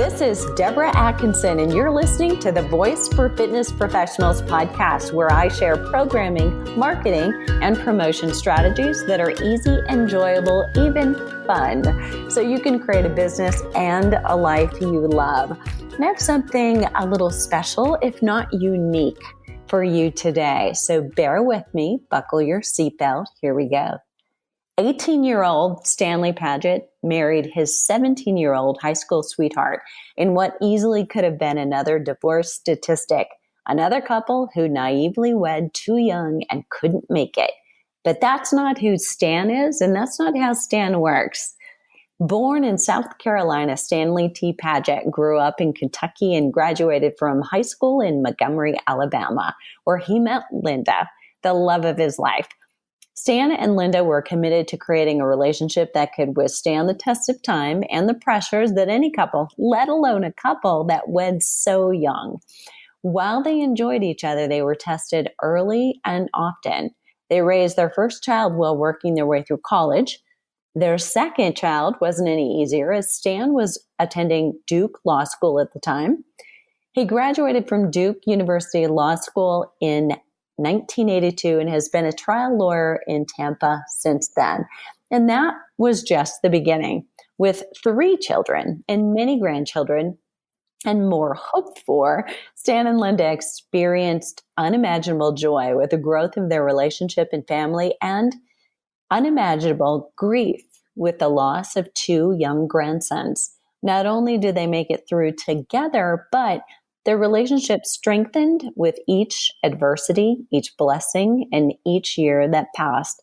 This is Deborah Atkinson, and you're listening to the Voice for Fitness Professionals podcast, where I share programming, marketing, and promotion strategies that are easy, enjoyable, even fun, so you can create a business and a life you love. And I have something a little special, if not unique, for you today. So bear with me, buckle your seatbelt. Here we go. 18-year-old Stanley Padgett married his 17-year-old high school sweetheart in what easily could have been another divorce statistic, another couple who naively wed too young and couldn't make it. But that's not who Stan is, and that's not how Stan works. Born in South Carolina, Stanley T. Padgett grew up in Kentucky and graduated from high school in Montgomery, Alabama, where he met Linda, the love of his life. Stan and Linda were committed to creating a relationship that could withstand the test of time and the pressures that any couple, let alone a couple that wed so young. While they enjoyed each other, they were tested early and often. They raised their first child while working their way through college. Their second child wasn't any easier, as Stan was attending Duke Law School at the time. He graduated from Duke University Law School in 1982 and has been a trial lawyer in Tampa since then. And that was just the beginning. With 3 children and many grandchildren and more hoped for, Stan and Linda experienced unimaginable joy with the growth of their relationship and family, and unimaginable grief with the loss of 2 young grandsons. Not only did they make it through together, but their relationship strengthened with each adversity, each blessing, and each year that passed.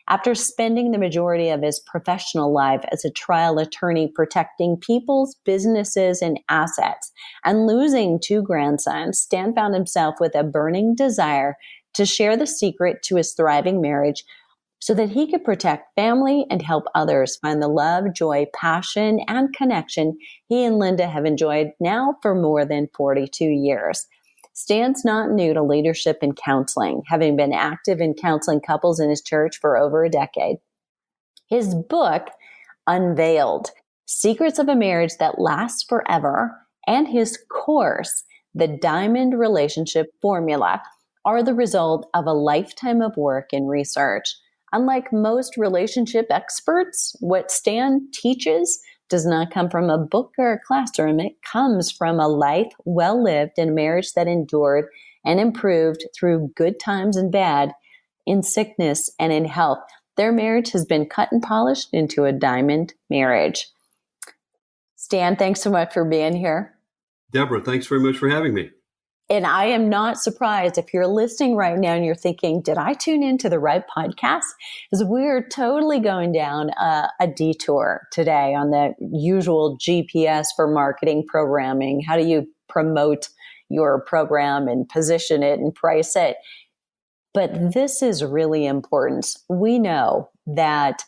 After spending the majority of his professional life as a trial attorney protecting people's businesses and assets and losing 2 grandsons, Stan found himself with a burning desire to share the secret to his thriving marriage so that he could protect family and help others find the love, joy, passion, and connection he and Linda have enjoyed now for more than 42 years. Stan's not new to leadership and counseling, having been active in counseling couples in his church for over a decade. His book, Unveiled: Secrets of a Marriage That Lasts Forever, and his course, The Diamond Relationship Formula, are the result of a lifetime of work and research. Unlike most relationship experts, what Stan teaches does not come from a book or a classroom. It comes from a life well lived and a marriage that endured and improved through good times and bad, in sickness and in health. Their marriage has been cut and polished into a diamond marriage. Stan, thanks so much for being here. Deborah, thanks very much for having me. And I am not surprised if you're listening right now and you're thinking, did I tune into the right podcast? Because we're totally going down a detour today on the usual GPS for marketing programming. How do you promote your program and position it and price it? But this is really important. We know that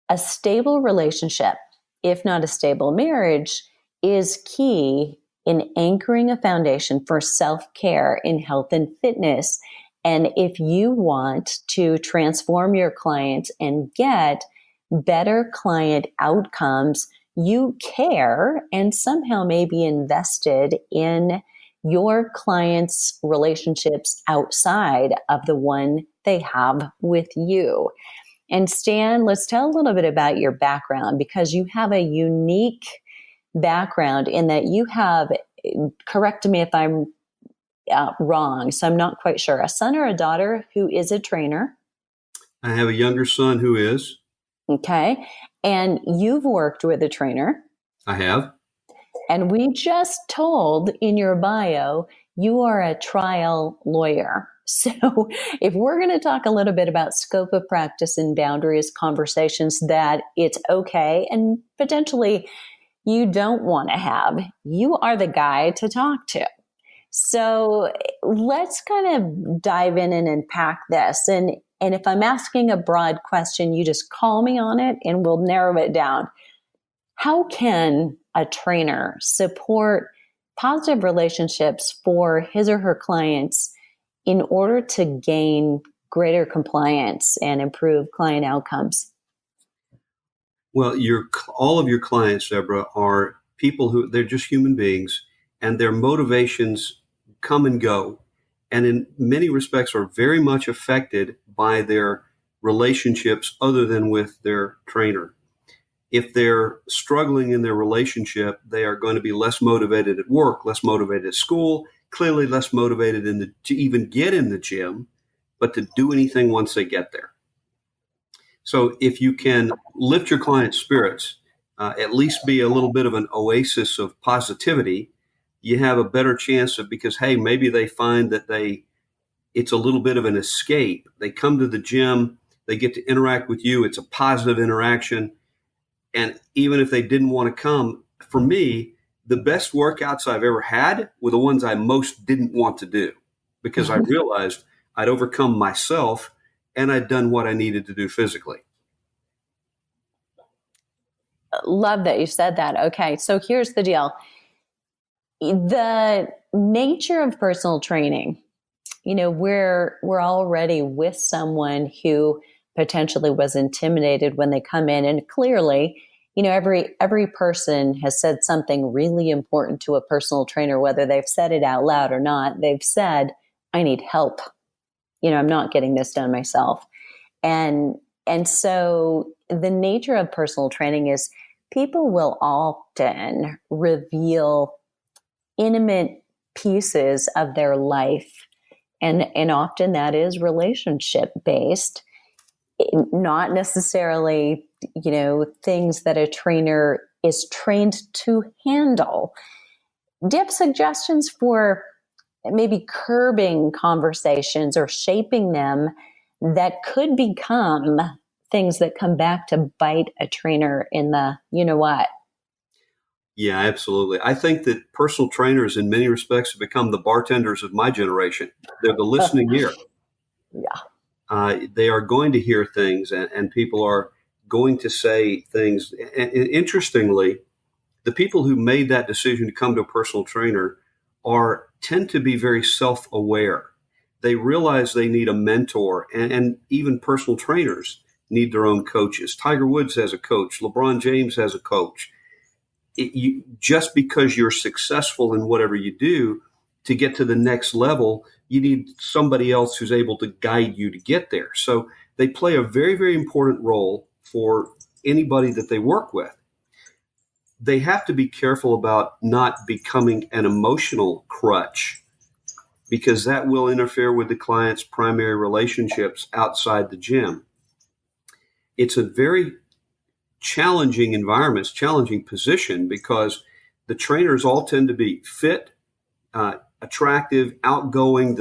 a stable relationship, if not a stable marriage, is key in anchoring a foundation for self-care in health and fitness. And if you want to transform your clients and get better client outcomes, you care and somehow may be invested in your clients' relationships outside of the one they have with you. And Stan, let's tell a little bit about your background, because you have a unique background in that you have, correct me if I'm wrong, so I'm not quite sure, a son or a daughter who is a trainer. I have a younger son who is. Okay. And you've worked with a trainer. I have. And we just told in your bio, you are a trial lawyer. So if we're going to talk a little bit about scope of practice and boundaries conversations that it's okay and potentially you don't want to have, you are the guy to talk to. So let's kind of dive in and unpack this. And if I'm asking a broad question, you just call me on it and we'll narrow it down. How can a trainer support positive relationships for his or her clients in order to gain greater compliance and improve client outcomes? Well, all of your clients, Deborah, are people who they're just human beings, and their motivations come and go, and in many respects are very much affected by their relationships other than with their trainer. If they're struggling in their relationship, they are going to be less motivated at work, less motivated at school, clearly less motivated to even get in the gym, but to do anything once they get there. So if you can lift your client's spirits, at least be a little bit of an oasis of positivity, you have a better chance of, because, hey, maybe they find that it's a little bit of an escape. They come to the gym, they get to interact with you. It's a positive interaction. And even if they didn't want to come, for me, the best workouts I've ever had were the ones I most didn't want to do, because I realized I'd overcome myself and I'd done what I needed to do physically. Love that you said that. Okay, so here's the deal. The nature of personal training, we're already with someone who potentially was intimidated when they come in, and clearly, every person has said something really important to a personal trainer, whether they've said it out loud or not. They've said, I need help. I'm not getting this done myself. And so the nature of personal training is people will often reveal intimate pieces of their life. And often that is relationship based, not necessarily, things that a trainer is trained to handle. Do you have suggestions for maybe curbing conversations or shaping them that could become things that come back to bite a trainer in the what? Yeah, absolutely. I think that personal trainers in many respects have become the bartenders of my generation. They're the listening ear. Yeah. They are going to hear things, and people are going to say things. And interestingly, the people who made that decision to come to a personal trainer tend to be very self-aware. They realize they need a mentor, and even personal trainers need their own coaches. Tiger Woods has a coach. LeBron James has a coach. Just because you're successful in whatever you do, to get to the next level, you need somebody else who's able to guide you to get there. So they play a very, very important role for anybody that they work with. They have to be careful about not becoming an emotional crutch, because that will interfere with the client's primary relationships outside the gym. It's a very challenging environment, challenging position, because the trainers all tend to be fit, attractive, outgoing,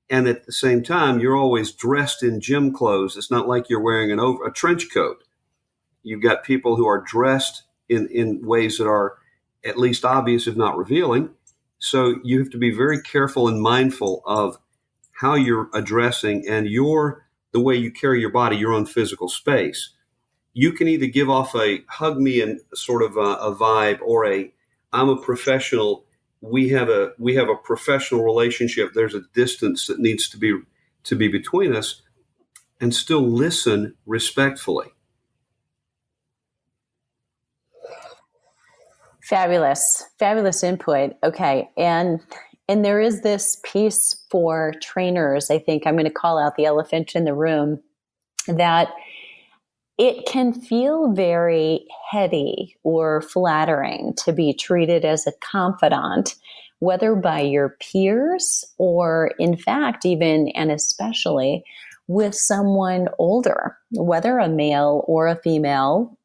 and at the same time, you're always dressed in gym clothes. It's not like you're wearing a trench coat. You've got people who are dressed in ways that are at least obvious, if not revealing. So you have to be very careful and mindful of how you're addressing and the way you carry your body, your own physical space. You can either give off a hug me and sort of a vibe, or I'm a professional. We have a professional relationship. There's a distance that needs to be between us, and still listen respectfully. Fabulous input. Okay. And there is this piece for trainers. I think I'm going to call out the elephant in the room, that it can feel very heady or flattering to be treated as a confidant, whether by your peers or, in fact, even and especially with someone older, whether a male or a female,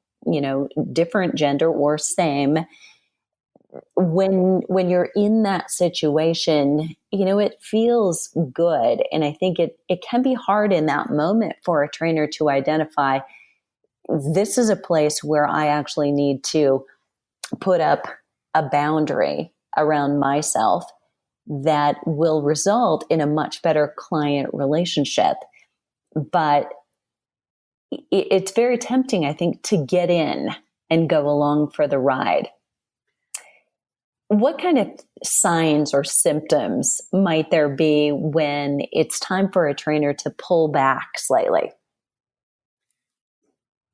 different gender or same. When you're in that situation, it feels good. And I think it can be hard in that moment for a trainer to identify, this is a place where I actually need to put up a boundary around myself that will result in a much better client relationship. But it's very tempting, I think, to get in and go along for the ride. What kind of signs or symptoms might there be when it's time for a trainer to pull back slightly?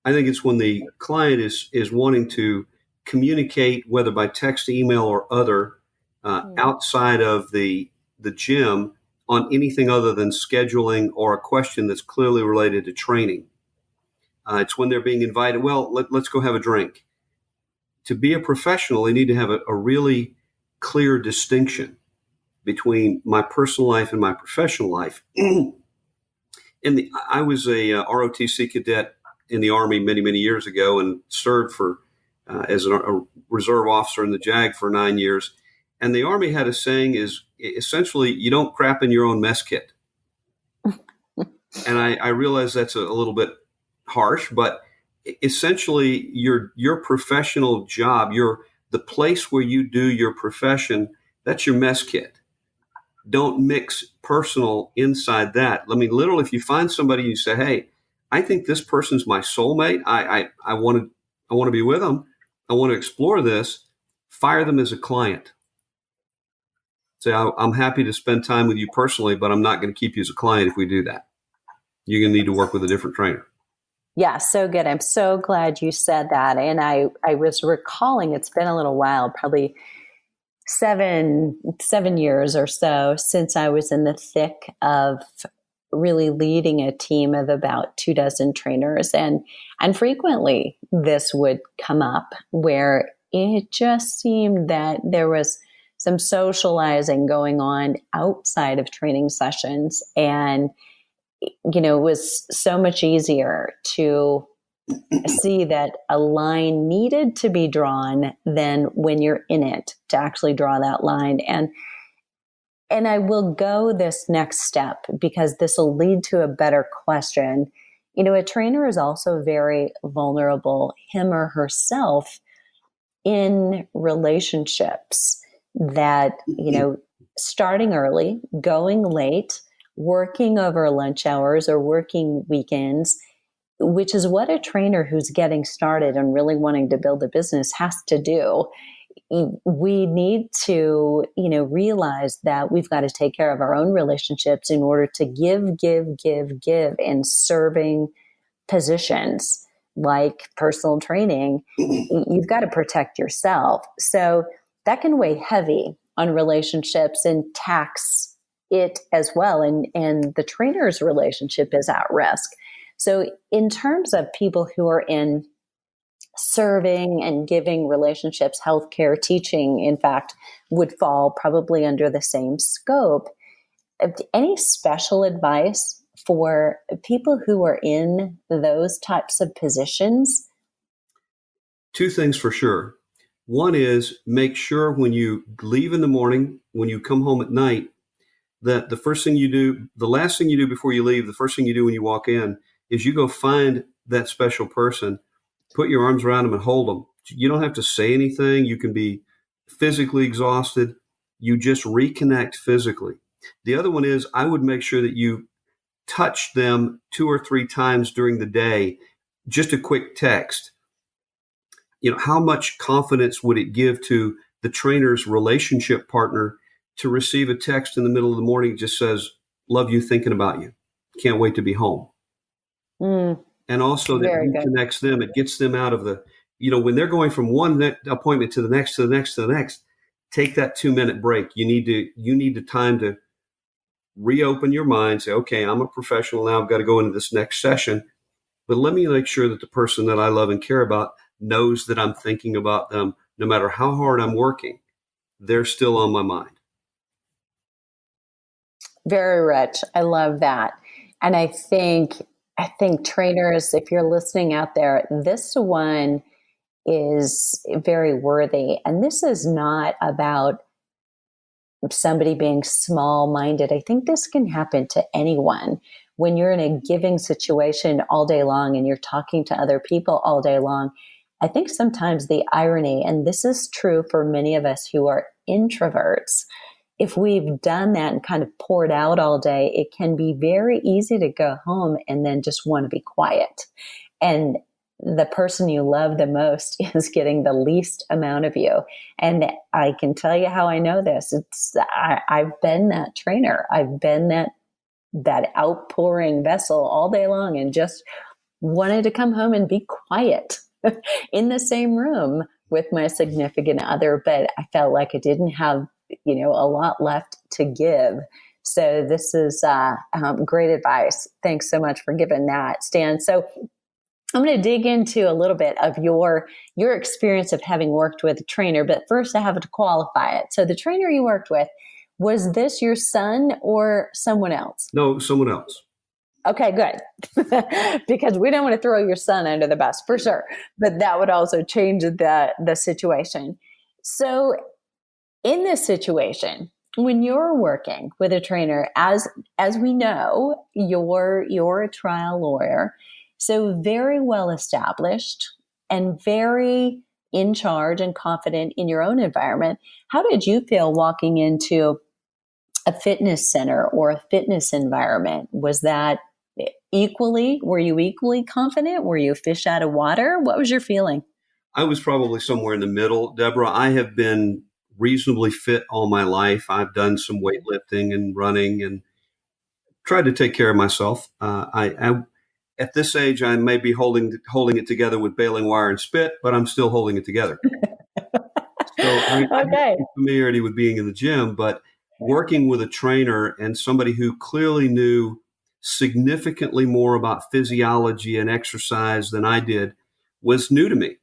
I think it's when the client is wanting to communicate, whether by text, email, or other, outside of the gym on anything other than scheduling or a question that's clearly related to training. It's when they're being invited, well, let's go have a drink. To be a professional, they need to have a really clear distinction between my personal life and my professional life. I was a ROTC cadet in the Army many, many years ago and served as a reserve officer in the JAG for 9 years. And the Army had a saying is essentially, you don't crap in your own mess kit. And I realize that's a little bit harsh, but essentially your professional job, the place where you do your profession, that's your mess kit. Don't mix personal inside that. I mean, literally, if you find somebody, you say, hey, I think this person's my soulmate. I want to be with them. I want to explore this. Fire them as a client. Say, I'm happy to spend time with you personally, but I'm not going to keep you as a client if we do that. You're going to need to work with a different trainer. Yeah, so good. I'm so glad you said that. And I was recalling, it's been a little while, probably seven years or so since I was in the thick of really leading a team of about 24 trainers. And frequently this would come up where it just seemed that there was some socializing going on outside of training sessions. And, it was so much easier to see that a line needed to be drawn than when you're in it to actually draw that line. And I will go this next step because this will lead to a better question. A trainer is also very vulnerable, him or herself, in relationships that, starting early, going late, working over lunch hours or working weekends, which is what a trainer who's getting started and really wanting to build a business has to do. We need to, realize that we've got to take care of our own relationships in order to give in serving positions like personal training. You've got to protect yourself. So that can weigh heavy on relationships and tax it as well. And the trainer's relationship is at risk. So in terms of people who are in serving and giving relationships, healthcare, teaching, in fact, would fall probably under the same scope. Any special advice for people who are in those types of positions? Two things for sure. One is make sure when you leave in the morning, when you come home at night, that the first thing you do, the last thing you do before you leave, the first thing you do when you walk in is you go find that special person, put your arms around them and hold them. You don't have to say anything. You can be physically exhausted. You just reconnect physically. The other one is I would make sure that you touch them 2 or 3 times during the day. Just a quick text. How much confidence would it give to the trainer's relationship partner to receive a text in the middle of the morning that just says, love you, thinking about you. Can't wait to be home. And also that reconnects them. It gets them out of the, when they're going from one appointment to the next, to the next, to the next, take that 2-minute break. You need the time to reopen your mind, say, okay, I'm a professional now. I've got to go into this next session, but let me make sure that the person that I love and care about knows that I'm thinking about them. No matter how hard I'm working, they're still on my mind. Very rich. I love that. And I think trainers, if you're listening out there, this one is very worthy. And this is not about somebody being small-minded. I think this can happen to anyone. When you're in a giving situation all day long and you're talking to other people all day long, I think sometimes the irony, and this is true for many of us who are introverts, if we've done that and kind of poured out all day, it can be very easy to go home and then just want to be quiet. And the person you love the most is getting the least amount of you. And I can tell you how I know this. I've been that trainer. I've been that outpouring vessel all day long and just wanted to come home and be quiet in the same room with my significant other, but I felt like I didn't have, a lot left to give. So this is great advice. Thanks so much for giving that, Stan. So I'm going to dig into a little bit of your experience of having worked with a trainer, but first I have to qualify it. So the trainer you worked with, was this your son or someone else? No, someone else. Okay, good. Because we don't want to throw your son under the bus for sure, but that would also change the situation. So in this situation, when you're working with a trainer, as we know, you're a trial lawyer, so very well established and very in charge and confident in your own environment. How did you feel walking into a fitness center or a fitness environment? Was that were you equally confident? Were you a fish out of water? What was your feeling? I was probably somewhere in the middle, Deborah. I have been reasonably fit all my life. I've done some weightlifting and running and tried to take care of myself. I at this age, I may be holding it together with baling wire and spit, but I'm still holding it together. So I have familiarity with being in the gym, but working with a trainer and somebody who clearly knew significantly more about physiology and exercise than I did was new to me.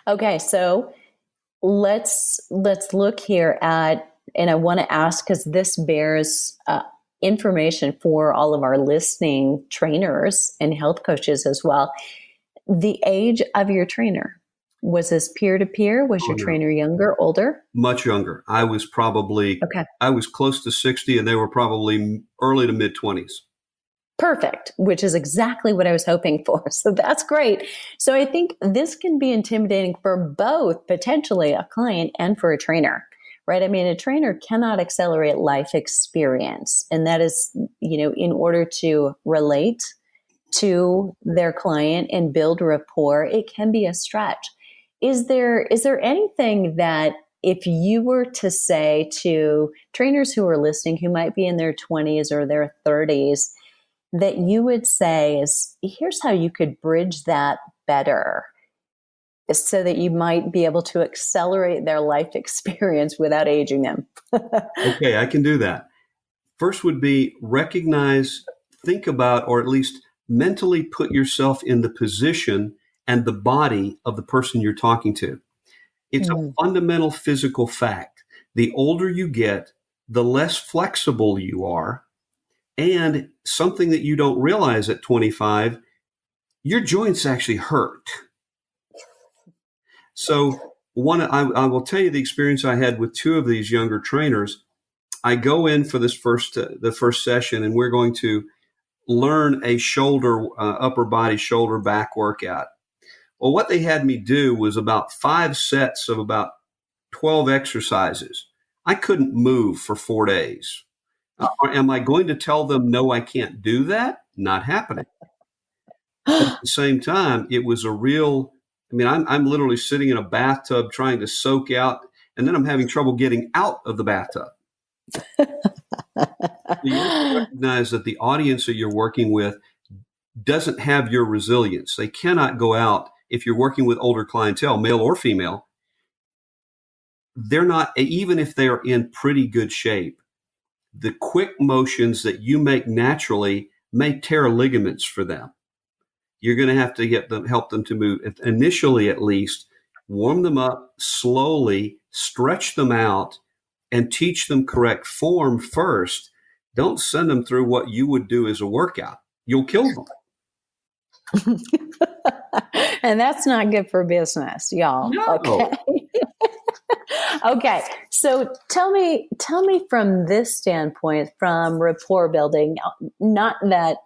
Okay, so let's look here at, and I want to ask, because this bears information for all of our listening trainers and health coaches as well. The age of your trainer, was this peer-to-peer? Was your trainer younger, older? Much younger. I was I was close to 60 and they were probably early to mid 20s. Perfect, which is exactly what I was hoping for. So that's great. So I think this can be intimidating for both potentially a client and for a trainer, right? I mean, a trainer cannot accelerate life experience. And that is, in order to relate to their client and build rapport, it can be a stretch. Is there anything that, if you were to say to trainers who are listening, who might be in their 20s or their 30s, that you would say is, here's how you could bridge that better so that you might be able to accelerate their life experience without aging them? Okay, I can do that. First would be think about, or at least mentally put yourself in the position and the body of the person you're talking to. It's a fundamental physical fact. The older you get, the less flexible you are. And something that you don't realize at 25, your joints actually hurt. So I will tell you the experience I had with two of these younger trainers. I go in for this the first session, and we're going to learn a upper body shoulder back workout. Well, what they had me do was about 5 sets of about 12 exercises. I couldn't move for 4 days. Am I going to tell them, no, I can't do that? Not happening. But at the same time, it was I'm literally sitting in a bathtub trying to soak out, and then I'm having trouble getting out of the bathtub. You have to recognize that the audience that you're working with doesn't have your resilience. They cannot go out, if you're working with older clientele, male or female, they're not, even if they are in pretty good shape, the quick motions that you make naturally may tear ligaments for them. You're going to have to help them to move, initially at least, warm them up slowly, stretch them out, and teach them correct form first. Don't send them through what you would do as a workout. You'll kill them. And that's not good for business, y'all. No. Okay. Okay. So tell me from this standpoint, from rapport building, not that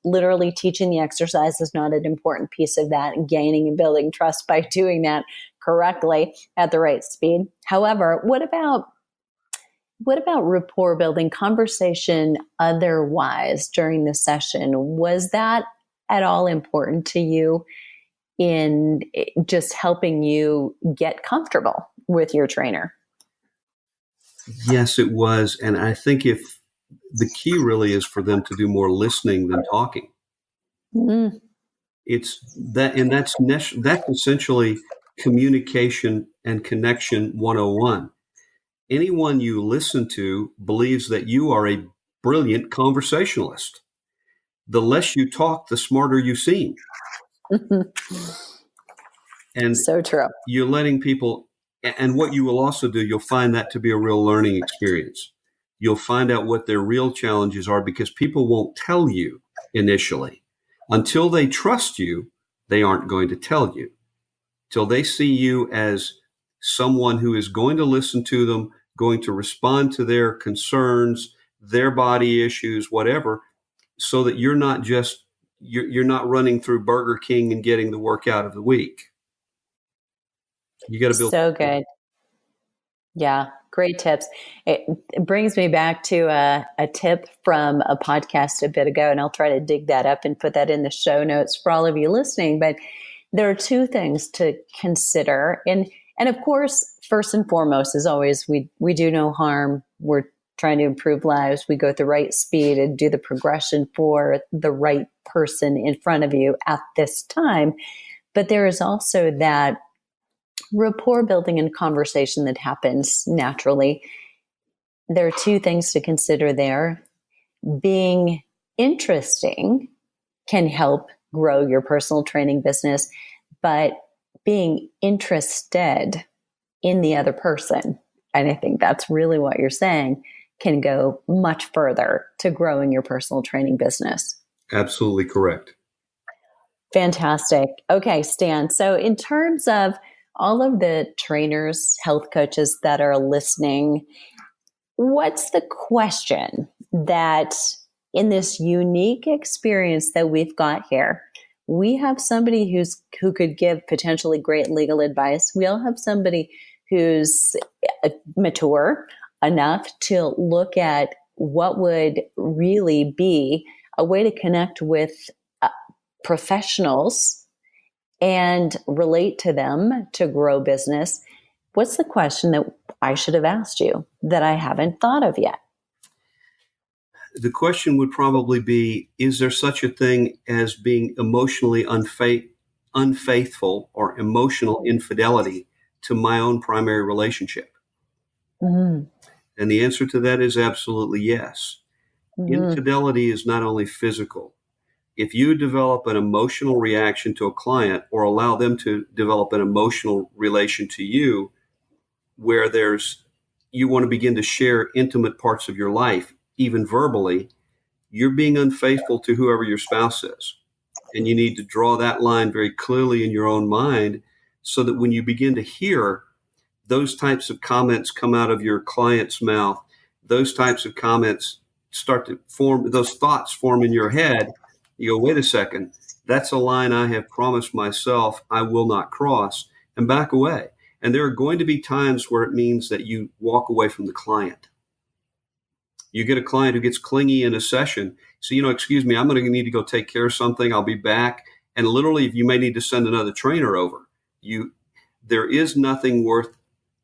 literally teaching the exercise is not an important piece of that, and gaining and building trust by doing that correctly at the right speed. However, what about rapport building, conversation otherwise during the session? Was that at all important to you in just helping you get comfortable with your trainer? Yes, it was. And I think if the key really is for them to do more listening than talking. It's that, and that's essentially communication and connection 101. Anyone you listen to believes that you are a brilliant conversationalist. The less you talk, the smarter you seem. And so true. you're letting people, and what you will also do, you'll find that to be a real learning experience. You'll find out what their real challenges are, because people won't tell you initially. Until they trust you, they aren't going to tell you. Till they see you as someone who is going to listen to them, going to respond to their concerns, their body issues, whatever, so that you're not just, you're not running through Burger King and getting the workout of the week. You got to build. So good. Yeah, great tips. It brings me back to a tip from a podcast a bit ago, and I'll try to dig that up and put that in the show notes for all of you listening. But there are two things to consider. And of course, first and foremost, as always, we do no harm. We're trying to improve lives. We go at the right speed and do the progression for the right person in front of you at this time. But there is also that rapport building and conversation that happens naturally. There are two things to consider there. Being interesting can help grow your personal training business, but being interested in the other person, and I think that's really what you're saying, can go much further to growing your personal training business. Absolutely correct. Fantastic. Okay, Stan. So in terms of all of the trainers, health coaches that are listening, what's the question that in this unique experience that we've got here, we have somebody who could give potentially great legal advice. We all have somebody who's mature enough to look at what would really be a way to connect with professionals and relate to them to grow business. What's the question that I should have asked you that I haven't thought of yet? The question would probably be, is there such a thing as being emotionally unfaithful or emotional infidelity to my own primary relationship? Mm-hmm. And the answer to that is absolutely yes. Mm-hmm. Infidelity is not only physical. If you develop an emotional reaction to a client, or allow them to develop an emotional relation to you, where you want to begin to share intimate parts of your life, even verbally, you're being unfaithful to whoever your spouse is. And you need to draw that line very clearly in your own mind, so that when you begin to hear those types of comments come out of your client's mouth, those types of comments start to form, those thoughts form in your head, you go, wait a second, that's a line I have promised myself I will not cross, and back away. And there are going to be times where it means that you walk away from the client. You get a client who gets clingy in a session. So, excuse me, I'm going to need to go take care of something. I'll be back. And literally, you may need to send another trainer over. There is nothing worth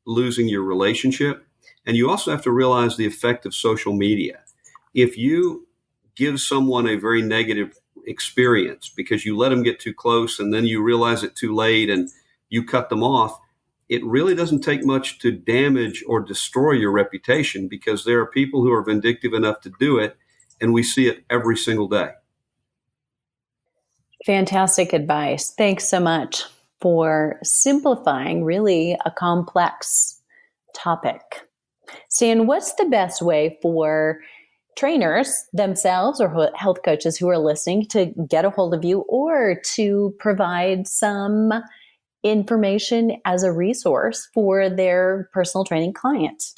losing your relationship. And you also have to realize the effect of social media. If you give someone a very negative experience because you let them get too close and then you realize it too late and you cut them off, it really doesn't take much to damage or destroy your reputation, because there are people who are vindictive enough to do it, and we see it every single day. Fantastic advice. Thanks so much for simplifying really a complex topic. Stan, what's the best way for trainers themselves or health coaches who are listening to get a hold of you, or to provide some information as a resource for their personal training clients?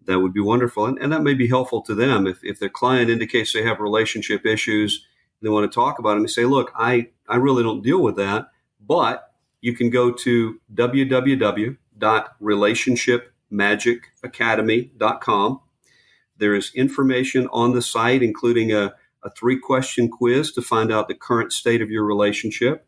That would be wonderful. And that may be helpful to them. If their client indicates they have relationship issues, they want to talk about them, and say, look, I really don't deal with that, but you can go to www.relationshipmagicacademy.com. There is information on the site, including a 3-question quiz to find out the current state of your relationship.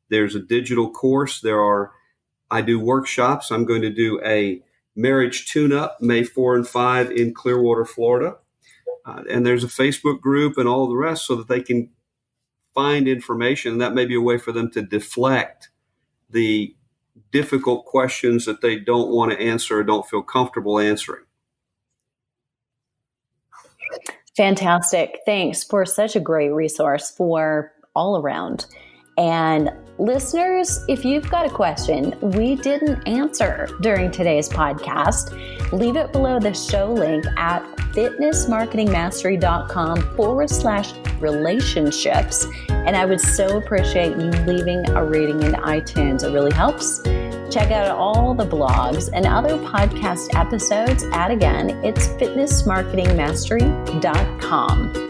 There's a digital course. I do workshops. I'm going to do a marriage tune-up May 4 and 5 in Clearwater, Florida. And there's a Facebook group and all the rest, so that they can find information, and that may be a way for them to deflect the difficult questions that they don't want to answer or don't feel comfortable answering. Fantastic. Thanks for such a great resource for all around. And listeners, if you've got a question we didn't answer during today's podcast, leave it below the show link at fitnessmarketingmastery.com/relationships. And I would so appreciate you leaving a rating in iTunes. It really helps. Check out all the blogs and other podcast episodes at, again, it's fitnessmarketingmastery.com.